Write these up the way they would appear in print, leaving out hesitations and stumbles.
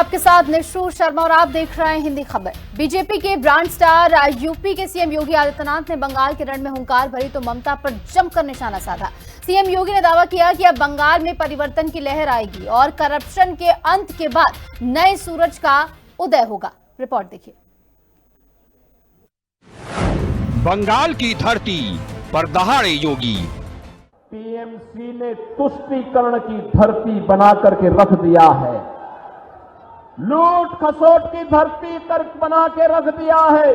आपके साथ निशु शर्मा और आप देख रहे हैं हिंदी खबर। बीजेपी के ब्रांड स्टार यूपी के सीएम योगी आदित्यनाथ ने बंगाल के रण में हुंकार भरी तो ममता पर जमकर निशाना साधा। सीएम योगी ने दावा किया कि अब बंगाल में परिवर्तन की लहर आएगी और करप्शन के अंत के बाद नए सूरज का उदय होगा। रिपोर्ट देखिए। बंगाल की धरती पर दहाड़े योगी। टीएमसी ने तुष्टीकरण की धरती बना करके रख दिया है, लूट खसोट की धरती तर्क बना के रख दिया है,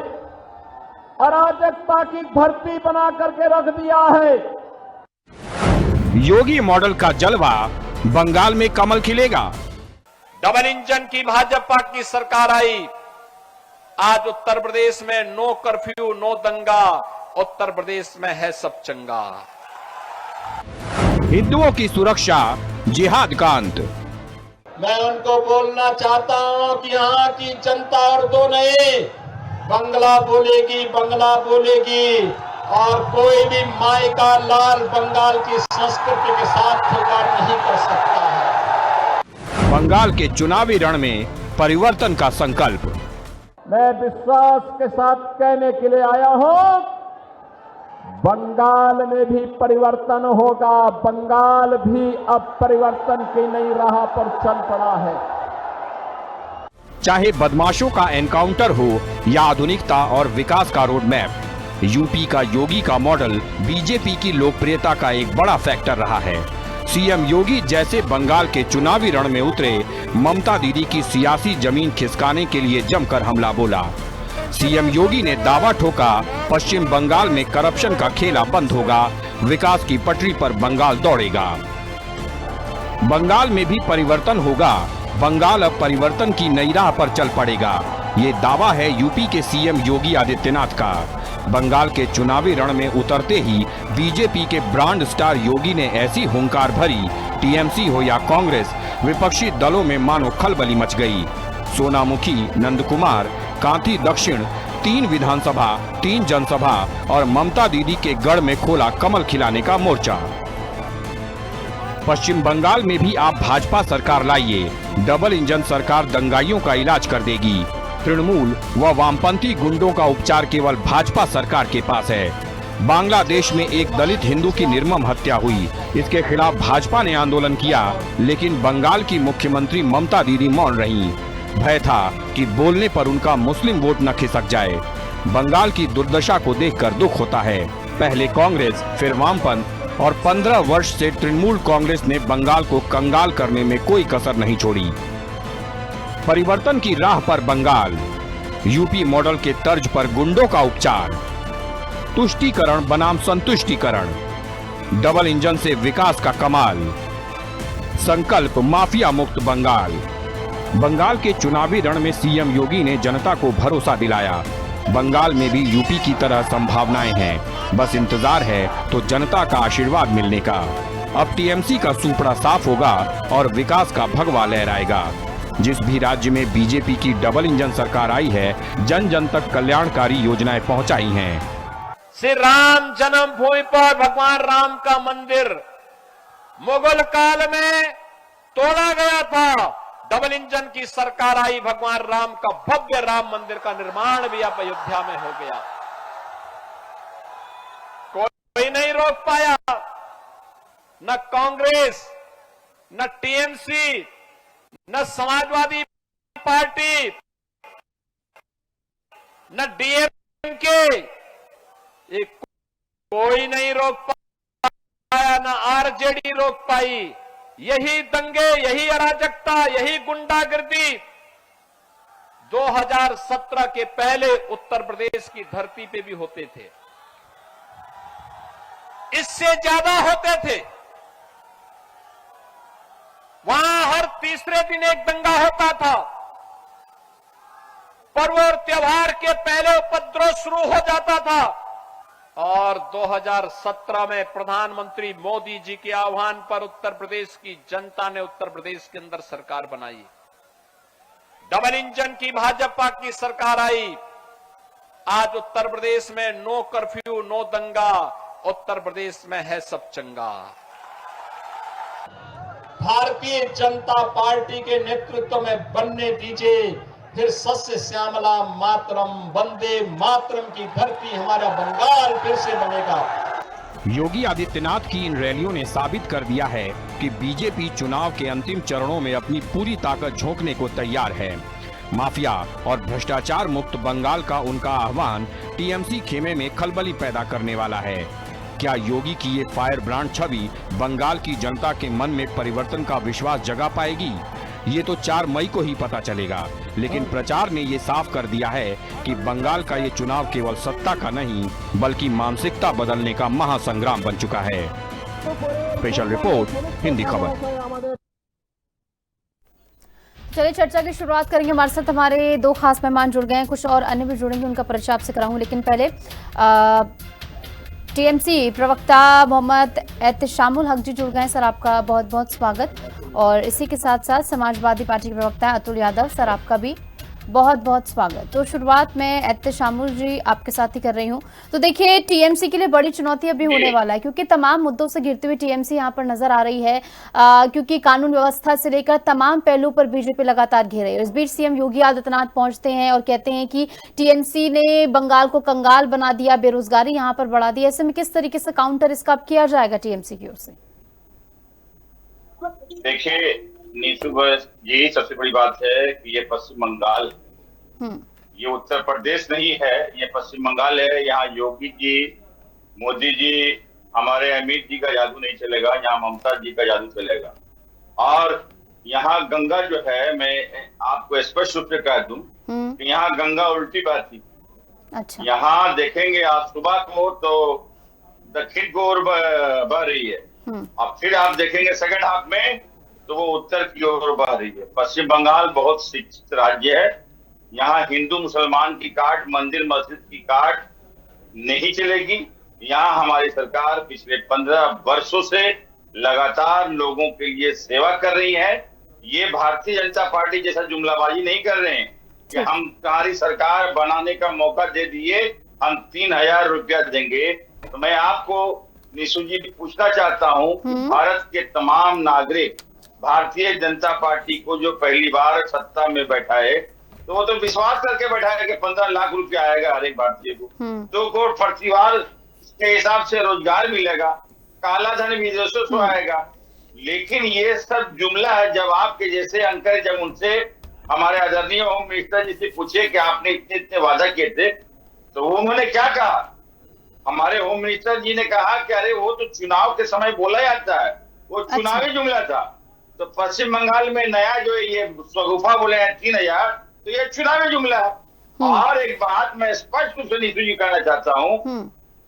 अराजकता की धरती बना करके रख दिया है। योगी मॉडल का जलवा बंगाल में कमल खिलेगा। डबल इंजन की भाजपा की सरकार आई। आज उत्तर प्रदेश में नो कर्फ्यू नो दंगा, उत्तर प्रदेश में है सब चंगा। हिंदुओं की सुरक्षा जिहाद का अंत। मैं उनको बोलना चाहता हूं कि यहाँ की जनता और दो नहीं, बंगला बोलेगी, बंगला बोलेगी और कोई भी माई का लाल बंगाल की संस्कृति के साथ खिलवाड़ नहीं कर सकता है। बंगाल के चुनावी रण में परिवर्तन का संकल्प। मैं विश्वास के साथ कहने के लिए आया हूं, बंगाल में भी परिवर्तन होगा। बंगाल भी अब परिवर्तन की नई राह पर चल पड़ा है। चाहे बदमाशों का एनकाउंटर हो या आधुनिकता और विकास का रोड मैप, यूपी का योगी का मॉडल बीजेपी की लोकप्रियता का एक बड़ा फैक्टर रहा है। सीएम योगी जैसे बंगाल के चुनावी रण में उतरे, ममता दीदी की सियासी जमीन खिसकाने के लिए जमकर हमला बोला। सीएम योगी ने दावा ठोका, पश्चिम बंगाल में करप्शन का खेला बंद होगा, विकास की पटरी पर बंगाल दौड़ेगा। बंगाल में भी परिवर्तन होगा, बंगाल अब परिवर्तन की नई राह पर चल पड़ेगा। ये दावा है यूपी के सीएम योगी आदित्यनाथ का। बंगाल के चुनावी रण में उतरते ही बीजेपी के ब्रांड स्टार योगी ने ऐसी हुंकार भरी, टीएमसी हो या कांग्रेस, विपक्षी दलों में मानो खलबली मच गई। सोनामुखी, नंदकुमार, कांती दक्षिण, 3 विधानसभा, 3 जनसभा और ममता दीदी के गढ़ में खोला कमल खिलाने का मोर्चा। पश्चिम बंगाल में भी आप भाजपा सरकार लाइए, डबल इंजन सरकार दंगाइयों का इलाज कर देगी। तृणमूल व वामपंथी गुंडों का उपचार केवल भाजपा सरकार के पास है। बांग्लादेश में एक दलित हिंदू की निर्मम हत्या हुई, इसके खिलाफ भाजपा ने आंदोलन किया, लेकिन बंगाल की मुख्यमंत्री ममता दीदी मौन रहीं। भय था कि बोलने पर उनका मुस्लिम वोट न खिसक जाए। बंगाल की दुर्दशा को देखकर दुख होता है। पहले कांग्रेस, फिर वामपंथ और 15 वर्ष से तृणमूल कांग्रेस ने बंगाल को कंगाल करने में कोई कसर नहीं छोड़ी। परिवर्तन की राह पर बंगाल, यूपी मॉडल के तर्ज पर गुंडों का उपचार, तुष्टीकरण बनाम संतुष्टीकरण, डबल इंजन से विकास का कमाल, संकल्प माफिया मुक्त बंगाल। बंगाल के चुनावी रण में सीएम योगी ने जनता को भरोसा दिलाया। बंगाल में भी यूपी की तरह संभावनाएं हैं, बस इंतजार है तो जनता का आशीर्वाद मिलने का। अब टीएमसी का सूपड़ा साफ होगा और विकास का भगवा लहराएगा। जिस भी राज्य में बीजेपी की डबल इंजन सरकार आई है, जन जन तक कल्याणकारी योजनाएं पहुंचाई हैं। श्री राम जन्मभूमि पर भगवान राम का मंदिर मुगल काल में तोड़ा गया था। डबल इंजन की सरकार आई, भगवान राम का भव्य राम मंदिर का निर्माण भी अब अयोध्या में हो गया। कोई नहीं रोक पाया, न कांग्रेस, न टीएमसी, न समाजवादी पार्टी, न डीएमके, ये कोई नहीं रोक पाया, न आरजेडी रोक पाई। यही दंगे, यही अराजकता, यही गुंडागर्दी 2017 के पहले उत्तर प्रदेश की धरती पे भी होते थे, इससे ज्यादा होते थे। वहां हर तीसरे दिन एक दंगा होता था। पर्व और त्योहार के पहले उपद्रव शुरू हो जाता था। और 2017 में प्रधानमंत्री मोदी जी के आह्वान पर उत्तर प्रदेश की जनता ने उत्तर प्रदेश के अंदर सरकार बनाई। डबल इंजन की भाजपा की सरकार आई। आज उत्तर प्रदेश में नो कर्फ्यू नो दंगा, उत्तर प्रदेश में है सब चंगा। भारतीय जनता पार्टी के नेतृत्व में बनने दीजिए। फिर सस्य श्यामला मातरम, वंदे मातरम की धरती हमारा बंगाल फिर से बनेगा। योगी आदित्यनाथ की इन रैलियों ने साबित कर दिया है कि बीजेपी चुनाव के अंतिम चरणों में अपनी पूरी ताकत झोंकने को तैयार है। माफिया और भ्रष्टाचार मुक्त बंगाल का उनका आह्वान टीएमसी खेमे में खलबली पैदा करने वाला है। क्या योगी की ये फायर ब्रांड छवि बंगाल की जनता के मन में परिवर्तन का विश्वास जगा पाएगी? ये तो 4 मई को ही पता चलेगा। लेकिन प्रचार ने ये साफ कर दिया है कि बंगाल का ये चुनाव केवल सत्ता का नहीं बल्कि मानसिकता बदलने का महासंग्राम बन चुका है। स्पेशल रिपोर्ट, हिंदी खबर। चलिए चर्चा की शुरुआत करेंगे। हमारे साथ हमारे 2 खास मेहमान जुड़ गए हैं, कुछ और अन्य भी जुड़ेंगे, उनका परिचय आपसे कराऊंगी। लेकिन पहले टीएमसी प्रवक्ता मोहम्मद एहतशामुल हक जी जुड़ गए हैं। सर, आपका बहुत बहुत स्वागत। और इसी के साथ साथ समाजवादी पार्टी के प्रवक्ता अतुल यादव, सर आपका भी बहुत बहुत स्वागत। तो शुरुआत में एहतशामुल जी आपके साथ ही कर रही हूँ। तो देखिए, टीएमसी के लिए बड़ी चुनौती अभी होने वाला है, क्योंकि तमाम मुद्दों से घिरती हुई टीएमसी यहाँ पर नजर आ रही है, क्योंकि कानून व्यवस्था से लेकर तमाम पहलू पर बीजेपी लगातार घेरे है। इस बीच सीएम योगी आदित्यनाथ पहुंचते हैं और कहते हैं कि टीएमसी ने बंगाल को कंगाल बना दिया, बेरोजगारी यहाँ पर बढ़ा दी। ऐसे में किस तरीके से काउंटर इसका अब किया जाएगा टीएमसी की ओर से? देखिए नीतू जी, सबसे बड़ी बात है कि ये पश्चिम बंगाल, ये उत्तर प्रदेश नहीं है, ये पश्चिम बंगाल है। यहाँ योगी जी, मोदी जी, हमारे अमित जी का जादू नहीं चलेगा, यहाँ ममता जी का जादू चलेगा। और यहाँ गंगा जो है, मैं आपको स्पष्ट रूप से कह दूं कि यहाँ गंगा उल्टी बहती। अच्छा। यहाँ देखेंगे आप सुबह को तो दक्षिण को ओर बह रही है, अब फिर आप देखेंगे सेकंड हाफ में तो वो उत्तर की ओर बह रही है। पश्चिम बंगाल बहुत शिक्षित राज्य है। यहाँ हिंदू मुसलमान की काट, मंदिर मस्जिद की काट नहीं चलेगी। यहाँ हमारी सरकार पिछले 15 वर्षों से लगातार लोगों के लिए सेवा कर रही है। ये भारतीय जनता पार्टी जैसा जुमलाबाजी नहीं कर रहे हैं कि हम तुम्हारी सरकार बनाने का मौका दे दिए, हम 3000 रुपया देंगे। तो मैं आपको निशु जी पूछना चाहता हूँ कि भारत के तमाम नागरिक भारतीय जनता पार्टी को जो पहली बार सत्ता में बैठा है, तो वो तो विश्वास करके बैठा है कि 15 लाख रुपया आएगा हर एक भारतीय को, 2 करोड़ प्रतिवार के हिसाब से रोजगार मिलेगा, काला धन विदेशों से आएगा। लेकिन ये सब जुमला है। जब आपके जैसे अंकर, जब उनसे हमारे आदरणीय होम मिनिस्टर जी से पूछे कि आपने इतने इतने वादा किए थे, तो उन्होंने क्या कहा? हमारे होम मिनिस्टर जी ने कहा कि अरे वो तो चुनाव के समय बोला जाता है, वो चुनावी जुमला था। तो पश्चिम बंगाल में नया जो ये स्वगुफा बोले हैं 3000, तो ये चुनावी जुमला है। और एक बात मैं स्पष्ट रूप से नीतू जी कहना चाहता हूँ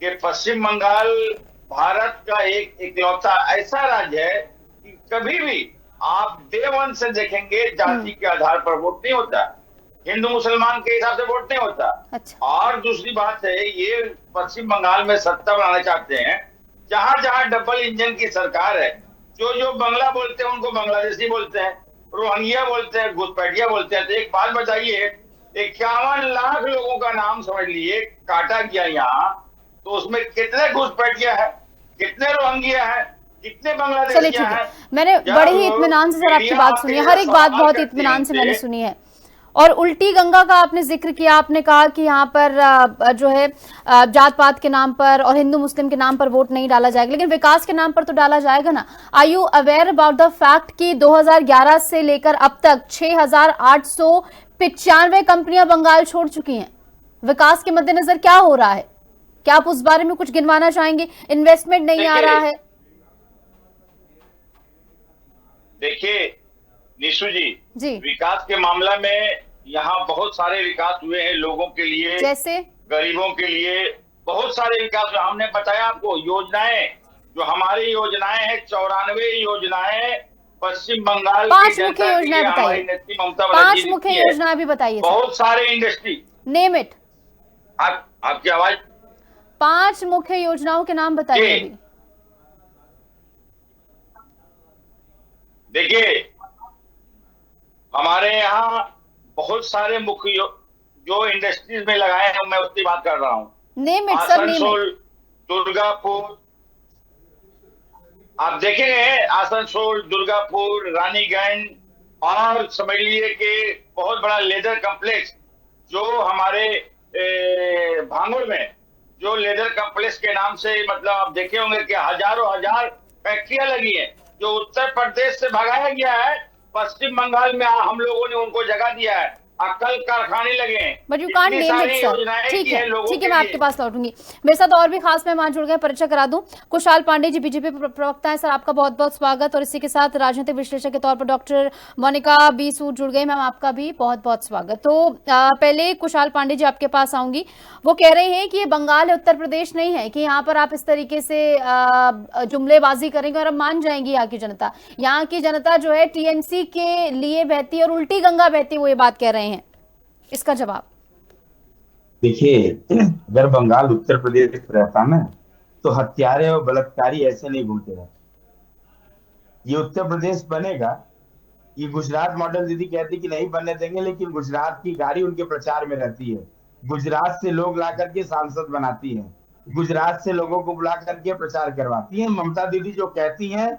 कि पश्चिम बंगाल भारत का एक इकलौता ऐसा राज्य है कि कभी भी आप डे 1 से देखेंगे जाति के आधार पर वोट नहीं होता, हिंदू मुसलमान के हिसाब से वोट नहीं होता। अच्छा। और दूसरी बात है, ये पश्चिम बंगाल में सत्ता बनाना चाहते हैं, जहां जहां डबल इंजन की सरकार है, जो बंगला बोलते हैं उनको बांग्लादेशी बोलते हैं, रोहिंग्या बोलते हैं, घुसपैठिया बोलते हैं। तो एक बात बताइए, 51 लाख लोगों का नाम समझ लिए काटा गया यहाँ, तो उसमें कितने घुसपैठिया है, कितने रोहिंग्या है, कितने बांग्लादेशी हैं? मैंने बड़े ही इत्मीनान से सर आपकी बात सुनी है, हर एक बात बहुत इत्मीनान से मैंने सुनी है। और उल्टी गंगा का आपने जिक्र किया, आपने कहा कि यहाँ पर जो है जात पात के नाम पर और हिंदू मुस्लिम के नाम पर वोट नहीं डाला जाएगा, लेकिन विकास के नाम पर तो डाला जाएगा ना। Are you aware about the fact कि 2011 से लेकर अब तक 6895 कंपनियां बंगाल छोड़ चुकी हैं? विकास के मद्देनजर क्या हो रहा है? क्या आप उस बारे में कुछ गिनवाना चाहेंगे? इन्वेस्टमेंट नहीं आ रहा है? देखिए निशु जी, विकास के मामला में यहाँ बहुत सारे विकास हुए हैं लोगों के लिए, जैसे गरीबों के लिए बहुत सारे विकास। हमने बताया आपको योजनाएं, जो हमारी योजनाएं हैं 94 योजनाएं पश्चिम बंगाल 5 मुख्य योजनाएं बताइए, 5 मुख्य योजनाएं भी बताइए। बहुत सारे इंडस्ट्री, नेम इट। आपकी आवाज, 5 मुख्य योजनाओं के नाम बताइए अभी। देखिए हमारे यहाँ बहुत सारे मुख्य जो इंडस्ट्रीज में लगाए हैं, मैं उसकी बात कर रहा हूँ। Name it sir, name it. Durgapur, आप देखेंगे आसनसोल, दुर्गापुर, रानीगंज और समझ लीजिए कि बहुत बड़ा लेदर कॉम्प्लेक्स जो हमारे भांगुड़ में जो लेदर कॉम्प्लेक्स के नाम से मतलब आप देखे होंगे कि हजारों हजार फैक्ट्रियां लगी हैं, जो उत्तर प्रदेश से भगाया गया है, पश्चिम बंगाल में हम लोगों ने उनको जगह दिया है, कल कारखाने लगे हैं। But you can't name it sir. ठीक है, मैं आपके पास लौटूंगी। मेरे साथ और भी खास मेहमान जुड़ गए, परिचय करा दूं। कुशाल पांडे जी बीजेपी प्रवक्ता है, सर आपका बहुत बहुत स्वागत। और इसी के साथ राजनीतिक विश्लेषक के तौर पर डॉक्टर मोनिका बी सूद जुड़ गई, मैम आपका भी बहुत बहुत स्वागत। तो पहले कुशाल पांडे जी आपके पास आऊंगी। वो कह रहे हैं कि ये बंगाल है, उत्तर प्रदेश नहीं है, कि यहाँ पर आप इस तरीके से जुमलेबाजी करेंगे और अब मान जाएंगी यहाँ की जनता। यहाँ की जनता जो है टीएमसी के लिए बहती है और उल्टी गंगा बहती, वो ये बात कह रहे हैं। इसका जवाब देखिए, अगर बंगाल उत्तर प्रदेश रहता ना तो हत्यारे और बलात्कारी ऐसे नहीं घूमते रहते। ये उत्तर प्रदेश बनेगा। ये गुजरात मॉडल दीदी कहती कि नहीं बनने देंगे, लेकिन गुजरात की गाड़ी उनके प्रचार में रहती है। गुजरात से लोग ला करके सांसद बनाती है, गुजरात से लोगों को बुला करके प्रचार करवाती है। ममता दीदी जो कहती हैं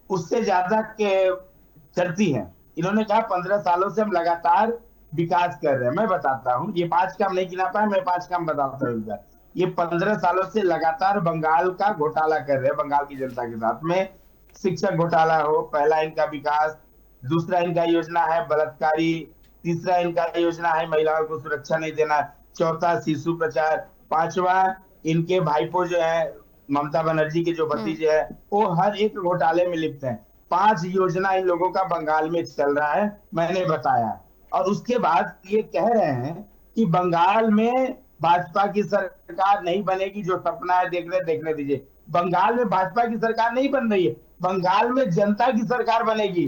उससे ज्यादा करती हैं। इन्होंने कहा 15 सालों से हम लगातार विकास कर रहे हैं। मैं बताता हूँ, ये 5 काम नहीं गिना पाया, मैं 5 काम बताता हूँ। ये 15 सालों से लगातार बंगाल का घोटाला कर रहे हैं, बंगाल की जनता के साथ में। शिक्षक घोटाला हो, पहला इनका विकास, दूसरा इनका योजना है बलात्कारी, तीसरा इनका योजना है महिलाओं को सुरक्षा नहीं देना, चौथा शिशु प्रचार, पांचवा इनके भाईपो जो है ममता बनर्जी के जो भतीजे है वो हर एक घोटाले में लिप्त हैं। 5 योजना इन लोगों का बंगाल में चल रहा है, मैंने बताया। और उसके बाद ये कह रहे हैं कि बंगाल में भाजपा की सरकार नहीं बनेगी, जो सपना है देखने दीजिए। बंगाल में भाजपा की सरकार नहीं बन रही है, बंगाल में जनता की सरकार बनेगी।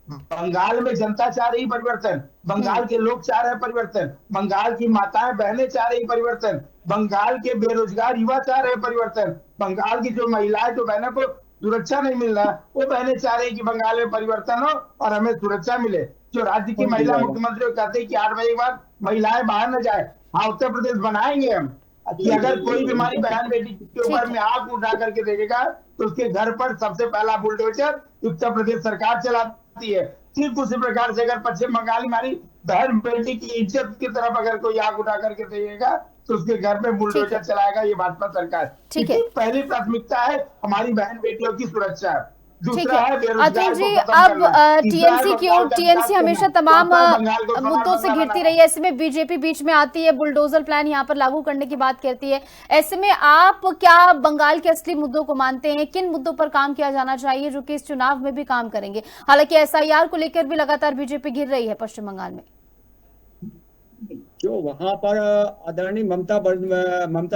बंगाल में जनता चाह रही परिवर्तन, बंगाल के लोग चाह रहे परिवर्तन, बंगाल की माताएं बहनें चाह रही परिवर्तन, बंगाल के बेरोजगार युवा चाह रहे परिवर्तन, बंगाल की जो महिलाएं जो बहनों को सुरक्षा नहीं मिल रहा, वो बहनें चाह रही कि बंगाल में परिवर्तन हो और हमें सुरक्षा मिले। जो राज्य की महिला मुख्यमंत्री कहते हैं कि 8 बजे के बाद महिलाएं बाहर न जाए। हाँ, उत्तर प्रदेश बनाएंगे हम कि अगर कोई भी हमारी बहन बेटी के ऊपर में आंख उठा करके देखेगा तो उसके घर पर सबसे पहला बुलडोजर उत्तर प्रदेश सरकार चलाती है। ठीक उसी प्रकार से अगर पश्चिम बंगाल हमारी बहन बेटी की इज्जत की तरफ अगर कोई आंख उठा करके देखेगा तो उसके घर पे बुलडोजर चलाएगा ये भाजपा सरकार। ठीक है, पहली प्राथमिकता है हमारी बहन बेटियों की सुरक्षा। ठीक है अतुल जी, अब टीएमसी की ओर, टीएमसी हमेशा तमाम मुद्दों से घिरती रही है, ऐसे में बीजेपी बीच में आती है, बुलडोजर प्लान यहाँ पर लागू करने की बात कहती है। ऐसे में आप क्या बंगाल के असली मुद्दों को मानते हैं? किन मुद्दों पर काम किया जाना चाहिए जो कि इस चुनाव में भी काम करेंगे? हालांकि एसआईआर को लेकर भी लगातार बीजेपी घिर रही है पश्चिम बंगाल में। जो वहां पर आदरणीय ममता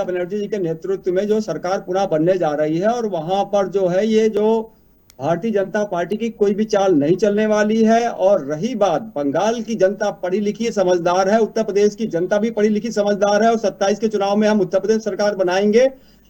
बनर्जी जी के नेतृत्व में जो सरकार पुनः बनने जा रही है, और वहां पर जो है ये जो भारतीय जनता पार्टी की कोई भी चाल नहीं चलने वाली है। और रही बात, बंगाल की जनता पढ़ी लिखी समझदार है, उत्तर प्रदेश की जनता भी पढ़ी लिखी समझदार है, और 27 के चुनाव में हम उत्तर प्रदेश सरकार बनाएंगे।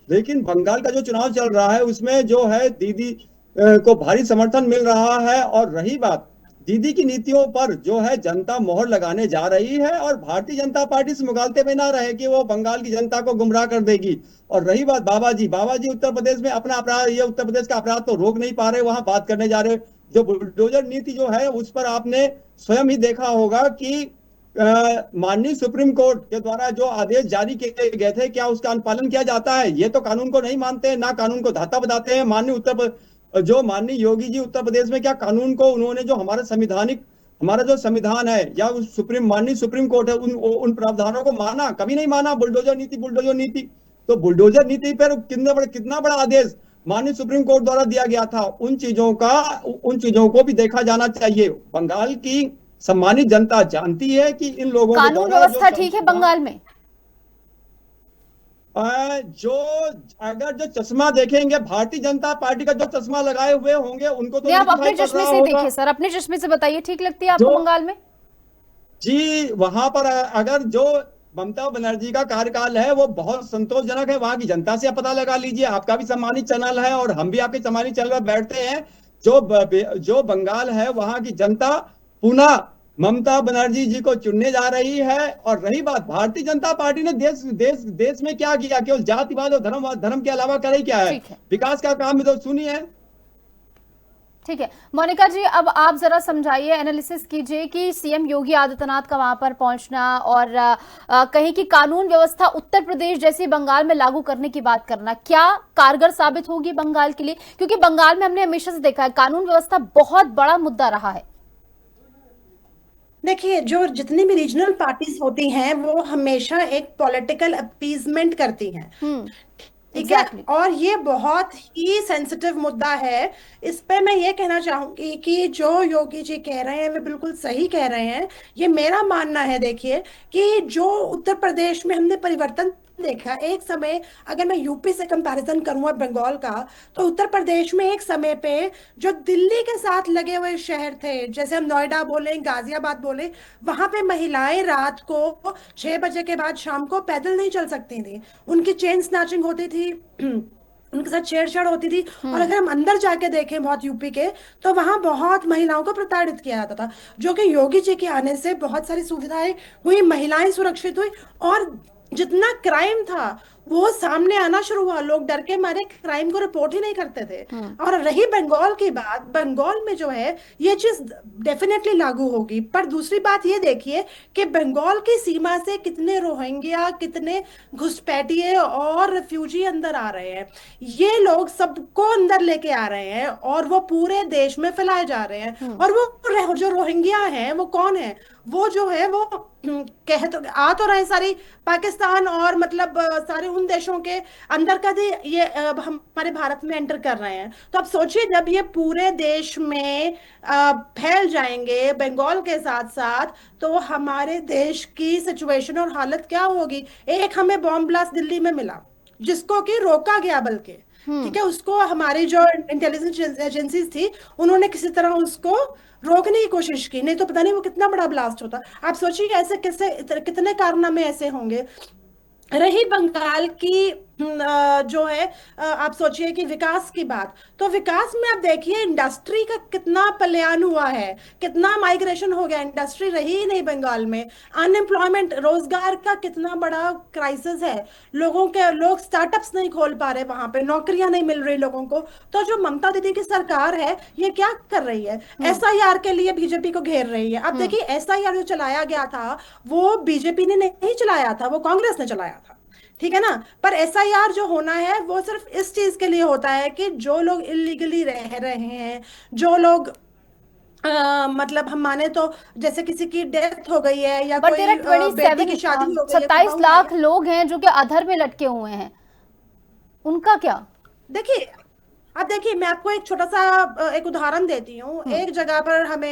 लेकिन बंगाल का जो चुनाव चल रहा है उसमें जो है दीदी को भारी समर्थन मिल रहा है। और रही बात, दीदी की नीतियों पर जो है जनता मोहर लगाने जा रही है, और भारतीय जनता पार्टी से मुगालते में ना रहे कि वो बंगाल की जनता को गुमराह कर देगी। और रही बात बाबा जी उत्तर प्रदेश में अपना अपराध, ये उत्तर प्रदेश का अपराध तो रोक नहीं पा रहे, वहां बात करने जा रहे। जो बुलडोजर नीति जो है उस पर आपने स्वयं ही देखा होगा कि माननीय सुप्रीम कोर्ट के द्वारा जो आदेश जारी किए गए थे, क्या उसका अनुपालन किया जाता है? ये तो कानून को नहीं मानते, ना कानून को धाता बताते हैं। माननीय योगी जी उत्तर प्रदेश में क्या कानून को उन्होंने जो हमारा जो संविधान है या माननीय सुप्रीम कोर्ट है उन प्रावधानों को माना? कभी नहीं माना। बुलडोजर नीति तो बुलडोजर नीति पर कितना बड़ा आदेश माननीय सुप्रीम कोर्ट द्वारा दिया गया था, उन चीजों को भी देखा जाना चाहिए। बंगाल की सम्मानित जनता जानती है कि इन लोगों कानून व्यवस्था ठीक है बंगाल में। अगर जो चश्मा देखेंगे भारतीय जनता पार्टी का जो चश्मा लगाए हुए होंगे उनको तो आप अपने चश्मे से देखिए सर, अपने चश्मे से बताइए, ठीक लगती है आपको बंगाल में? जी, वहां पर अगर जो ममता बनर्जी का कार्यकाल है वो बहुत संतोषजनक है। वहां की जनता से आप पता लगा लीजिए, आपका भी सम्मानित चैनल है और हम भी आपके सम्मानित चैनल पर बैठते हैं। जो बंगाल है वहां की जनता पुनः ममता बनर्जी जी को चुनने जा रही है। और रही बात, भारतीय जनता पार्टी ने देश में क्या किया? केवल जातिवाद और धर्म के अलावा करे क्या है? विकास का काम तो सुनिए, ठीक है मोनिका जी, अब आप जरा समझाइए, एनालिसिस कीजिए कि सीएम योगी आदित्यनाथ का वहां पर पहुंचना और कहीं की कानून व्यवस्था उत्तर प्रदेश जैसी बंगाल में लागू करने की बात करना क्या कारगर साबित होगी बंगाल के लिए? क्योंकि बंगाल में हमने हमेशा से देखा है कानून व्यवस्था बहुत बड़ा मुद्दा रहा है। देखिए, जो जितनी भी रीजनल पार्टीज होती हैं वो हमेशा एक पॉलिटिकल अपीजमेंट करती हैं, ठीक है। और ये बहुत ही सेंसिटिव मुद्दा है। इस पे मैं ये कहना चाहूंगी कि जो योगी जी कह रहे हैं वे बिल्कुल सही कह रहे हैं। ये मेरा मानना है, देखिए, कि जो उत्तर प्रदेश में हमने परिवर्तन देखा एक समय, अगर मैं यूपी से कंपैरिजन करूंगा बंगाल का, तो उत्तर प्रदेश में एक समय पे जो दिल्ली के साथ लगे हुए शहर थे, जैसे हम नोएडा बोले, गाजियाबाद बोले, वहां पे महिलाएं रात को 6 बजे के बाद शाम को पैदल नहीं चल सकती थी। उनकी चेन स्नैचिंग होती थी, उनके साथ छेड़छाड़ होती थी। और अगर हम अंदर जाके देखें बहुत यूपी के, तो वहां बहुत महिलाओं को प्रताड़ित किया जाता था, जो कि योगी जी के आने से बहुत सारी सुविधाएं हुई, महिलाएं सुरक्षित हुई और जितना क्राइम था वो सामने आना शुरू हुआ। लोग डर के मारे क्राइम को रिपोर्ट ही नहीं करते थे। और रही बंगाल की बात, बंगाल में जो है ये चीज डेफिनेटली लागू होगी। पर दूसरी बात ये देखिए कि बंगाल की सीमा से कितने रोहिंग्या, कितने घुसपैठिए और रिफ्यूजी अंदर आ रहे हैं। ये लोग सबको अंदर लेके आ रहे हैं और वो पूरे देश में फैलाए जा रहे हैं। और वो जो रोहिंग्या हैं वो कौन है? वो जो है वो कह तो आ तो रहे सारी पाकिस्तान और मतलब सारे उन देशों के अंदर का ये हमारे भारत में एंटर कर रहे हैं। तो अब सोचिए, जब ये पूरे देश में फैल जाएंगे बंगाल के साथ साथ, तो हमारे देश की सिचुएशन और हालत क्या होगी। एक हमें बॉम्ब ब्लास्ट दिल्ली में मिला जिसको कि रोका गया, बल्कि ठीक है, उसको हमारी जो इंटेलिजेंस एजेंसीज थी उन्होंने किसी तरह उसको रोकने की कोशिश की, नहीं तो पता नहीं वो कितना बड़ा ब्लास्ट होता। आप सोचिए ऐसे कितने कारनामे ऐसे होंगे। रही बंगाल की जो है, आप सोचिए कि विकास की बात, तो विकास में आप देखिए इंडस्ट्री का कितना पलायन हुआ है, कितना माइग्रेशन हो गया, इंडस्ट्री रही ही नहीं बंगाल में। अनएम्प्लॉयमेंट, रोजगार का कितना बड़ा क्राइसिस है, लोग स्टार्टअप्स नहीं खोल पा रहे, वहां पे नौकरियां नहीं मिल रही लोगों को। तो जो ममता दीदी की सरकार है ये क्या कर रही है? एसआईआर के लिए बीजेपी को घेर रही है। अब देखिए, एसआईआर जो चलाया गया था वो बीजेपी ने नहीं चलाया था, वो कांग्रेस ने चलाया था, ठीक है ना। पर एसआईआर जो होना है वो सिर्फ इस चीज के लिए होता है कि जो लोग इलीगली रह रहे हैं, जो लोग मतलब हम माने तो जैसे किसी की डेथ हो गई है या कोई बेटी की शादी हो गई है, 27 लाख लोग हैं जो कि अधर में लटके हुए हैं, उनका क्या? देखिए, अब देखिए, मैं आपको एक छोटा सा एक उदाहरण देती हूँ। एक जगह पर हमें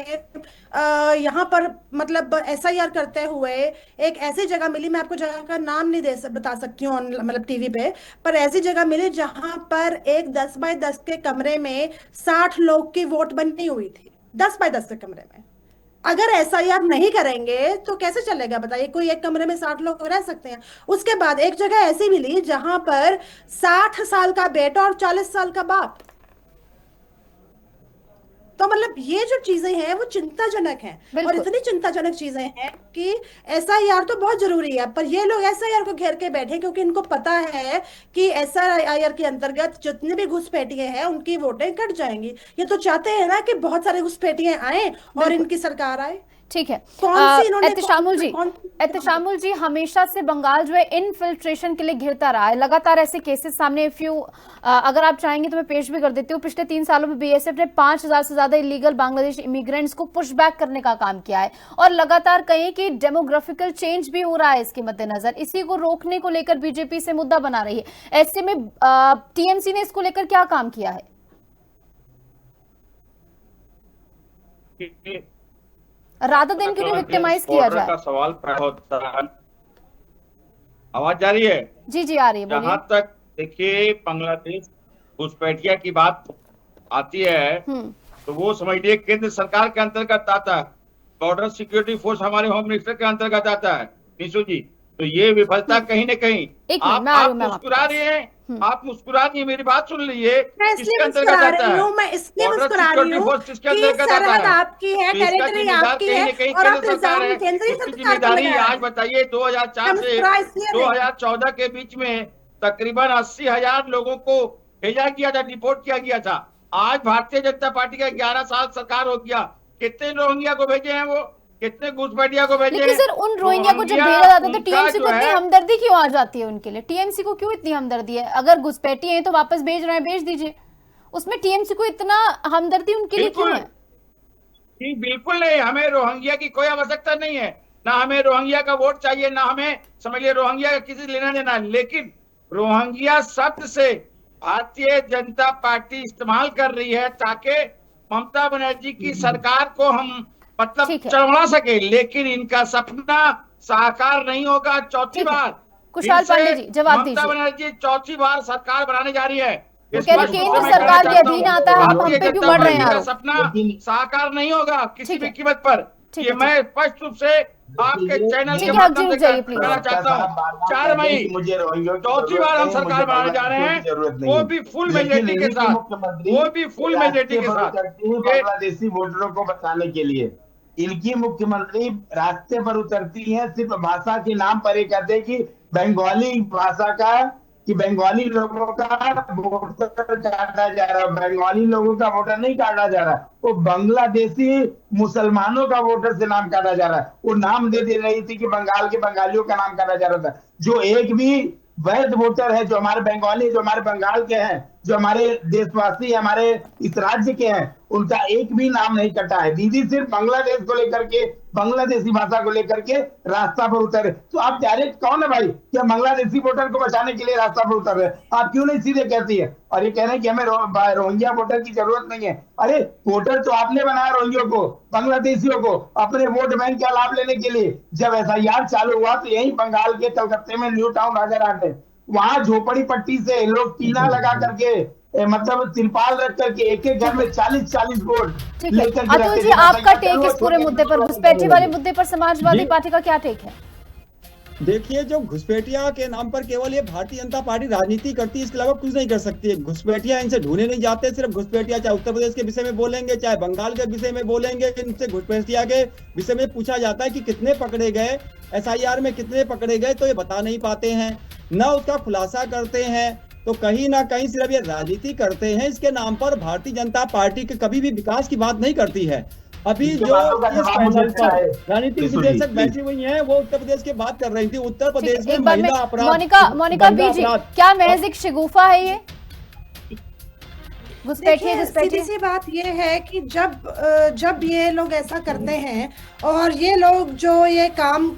यहाँ पर मतलब एसआईआर करते हुए एक ऐसी जगह मिली, मैं आपको जगह का नाम नहीं बता सकती हूँ मतलब टीवी पे, पर ऐसी जगह मिली जहां पर एक 10 बाय 10 के कमरे में 60 लोग की वोट बनी हुई थी, 10 बाय 10 के कमरे में। अगर एसआईआर नहीं करेंगे तो कैसे चलेगा बताइए? कोई एक कमरे में 60 लोग रह सकते हैं? उसके बाद एक जगह ऐसी मिली जहां पर 60 साल का बेटा और 40 साल का बाप। तो मतलब ये जो चीजें हैं वो चिंताजनक हैं, और इतनी चिंताजनक चीजें हैं कि एसआईआर तो बहुत जरूरी है, पर ये लोग एसआईआर को घेर के बैठे क्योंकि इनको पता है कि एसआईआर के अंतर्गत जितने भी घुसपैठिए हैं उनकी वोटें कट जाएंगी। ये तो चाहते हैं ना कि बहुत सारे घुसपैठिए आए और इनकी सरकार आए। ठीक है एहतशामुल जी, हमेशा से बंगाल जो है इनफिल्ट्रेशन के लिए घिरता रहा है, लगातार ऐसे केसेस सामने अगर आप चाहेंगे तो मैं पेश भी कर देती हूँ। पिछले 3 सालों में बीएसएफ ने 5000 से ज्यादा इलीगल बांग्लादेशी इमिग्रेंट्स को पुशबैक करने का काम किया है, और लगातार कहीं कि डेमोग्राफिकल चेंज भी हो रहा है इसके मद्देनजर। इसी को रोकने को लेकर बीजेपी से मुद्दा बना रही है। ऐसे में टीएमसी ने इसको लेकर क्या काम किया है? राधा दिन के लिए विक्टिमाइज किया जाए का सवाल होता है। आवाज जा रही है? जी जी आ रही है, बोलिए। जहां तक देखिए बांग्लादेश घुसपैठिया की बात आती है तो वो समझिए केंद्र सरकार के अंतर्गत आता है, बॉर्डर सिक्योरिटी फोर्स हमारे होम मिनिस्टर के अंतर्गत आता है, निशु जी। तो ये विफलता कहीं न कहीं आप मुस्कुरा रहे हैं, आप मुस्कुरा रही है, मेरी बात सुन लीजिए। मैं इसलिए मुस्कुरा रही हूँ कि सरहद आपकी है, टेरिटरी आपकी है और आप निजाम केंद्रीय सरकार में आज बताइए 2004 से 2014 के बीच में तकरीबन 80,000 लोगों को भेजा गया था, डिपोर्ट किया गया था। आज भारतीय जनता पार्टी का 11 साल सरकार हो गया, कितने रोहिंग्या को भेजे हैं, वो कितने घुसपैठिया को भेजे हैं। लेकिन सर उन रोहिंग्या को जब भेजा जाता है तो टीएमसी को इतनी हमदर्दी क्यों आ जाती है उनके लिए? टीएमसी को क्यों इतनी हमदर्दी है? अगर घुसपैठिए हैं तो वापस भेज रहे हैं, भेज दीजिए। उसमें टीएमसी को इतना हमदर्दी उनके लिए क्यों है? बिल्कुल नहीं, हमें रोहिंग्या की कोई आवश्यकता नहीं है, ना हमें रोहिंग्या का वोट चाहिए, ना हमें समझिए रोहिंग्या का किसी लेना देना। लेकिन रोहिंग्या शब्द से भारतीय जनता पार्टी इस्तेमाल कर रही है ताकि ममता बनर्जी की सरकार को हम मतलब चढ़ा सके, लेकिन इनका सपना साकार नहीं होगा। चौथी बार कुशाल पांडे जी जवाब दीजिए। ममता बनर्जी चौथी बार सरकार बनाने जा रही है। केंद्र सरकार के अधीन आता है, आप हम पे क्यों बढ़ रहे हैं? सपना साकार नहीं होगा किसी भी कीमत पर। ये मैं स्पष्ट रूप से आपके चैनल के माध्यम से कहना चाहता हूँ। 4 मई चौथी बार हम सरकार बनाने जा रहे हैं, वो भी फुल मेजोरिटी के साथ, वो भी फुल मेजोरिटी के साथ। बांग्लादेशी वोटरों को बचाने के लिए इनकी मुख्यमंत्री रास्ते पर उतरती है, सिर्फ भाषा के नाम पर ये कहते हैं कि बंगाली भाषा का, कि बंगाली लोगों का वोटर काटा जा रहा है। बंगाली लोगों का वोटर नहीं काटा जा रहा, वो बांग्लादेशी मुसलमानों का वोटर से नाम काटा जा रहा है। वो नाम दे रही थी कि बंगाल के बंगालियों का नाम काटा जा रहा था। जो एक भी वैध वोटर है, जो हमारे बंगाली, जो हमारे बंगाल के हैं, जो हमारे देशवासी हमारे इस राज्य के हैं, उनका एक भी नाम नहीं कटा है। दीदी सिर्फ बांग्लादेश को लेकर के, बांग्लादेशी भाषा को लेकर के रास्ता पर उतरे। तो आप डायरेक्ट कौन है भाई क्या बांग्लादेशी वोटर को बचाने के लिए रास्ता पर उतर रहे? आप क्यों नहीं सीधे कहती है और ये कह रहे हैं कि हमें रोहिंग्या वोटर की जरूरत नहीं है? अरे वोटर तो आपने बनाया रोहिंग्या को, बांग्लादेशियों को, अपने वोट बैंक का लाभ लेने के लिए। जब एसआईआर चालू हुआ तो यही बंगाल के कलकत्ते में न्यू टाउन राजारहाट है, वहां झोपड़ी पट्टी से लोग टीना लगा करके मतलब तिरपाल रख करके एक एक घर में 40-40 वोट लेकर के। अतुल जी आपका टेक इस पूरे मुद्दे पर, घुसपैठी वाले मुद्दे पर समाजवादी पार्टी का क्या टेक है? देखिए, जो घुसपैठिया के नाम पर केवल ये भारतीय जनता पार्टी राजनीति करती है, इसके अलावा कुछ नहीं कर सकती है। घुसपैठिया इनसे ढूंढे नहीं जाते, सिर्फ घुसपैठिया चाहे उत्तर प्रदेश के विषय में बोलेंगे, चाहे बंगाल के विषय में बोलेंगे, इनसे घुसपैठिया के विषय में पूछा जाता है कि कितने पकड़े गए, एसआईआर में कितने पकड़े गए, तो ये बता नहीं पाते हैं, न उसका खुलासा करते हैं। तो कहीं ना कहीं सिर्फ ये राजनीति करते हैं, इसके नाम पर भारतीय जनता पार्टी के कभी भी विकास की बात नहीं करती है। अभी जो राजनीतिक विश्लेषक बैठी हुई हैं, वो उत्तर प्रदेश की बात कर रही थी। उत्तर प्रदेश में महिला अपराध, मोनिका बीजी, क्या महज एक शिगुफा है ये? सीधी सी बात ये है कि जब ये लोग ऐसा करते हैं और ये लोग जो ये काम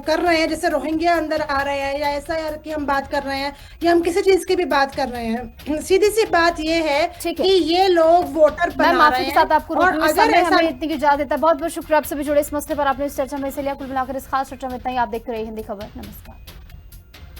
कर रहे हैं, जैसे रोहिंग्या अंदर आ रहे हैं या एसआईआर की हम बात कर रहे हैं या हम किसी चीज की भी बात कर रहे हैं, सीधी सी बात ये है कि ये लोग वोटर बना रहे हैं। और अगर हमें इतनी इजाजत देता है, बहुत बहुत शुक्रिया आप सभी जुड़े इस मसले पर, आपने इस चर्चा में हिस्सा लिया। कुल मिलाकर इस खास चर्चा में इतना ही। आप देखते रहिए हिंदी खबर। नमस्कार।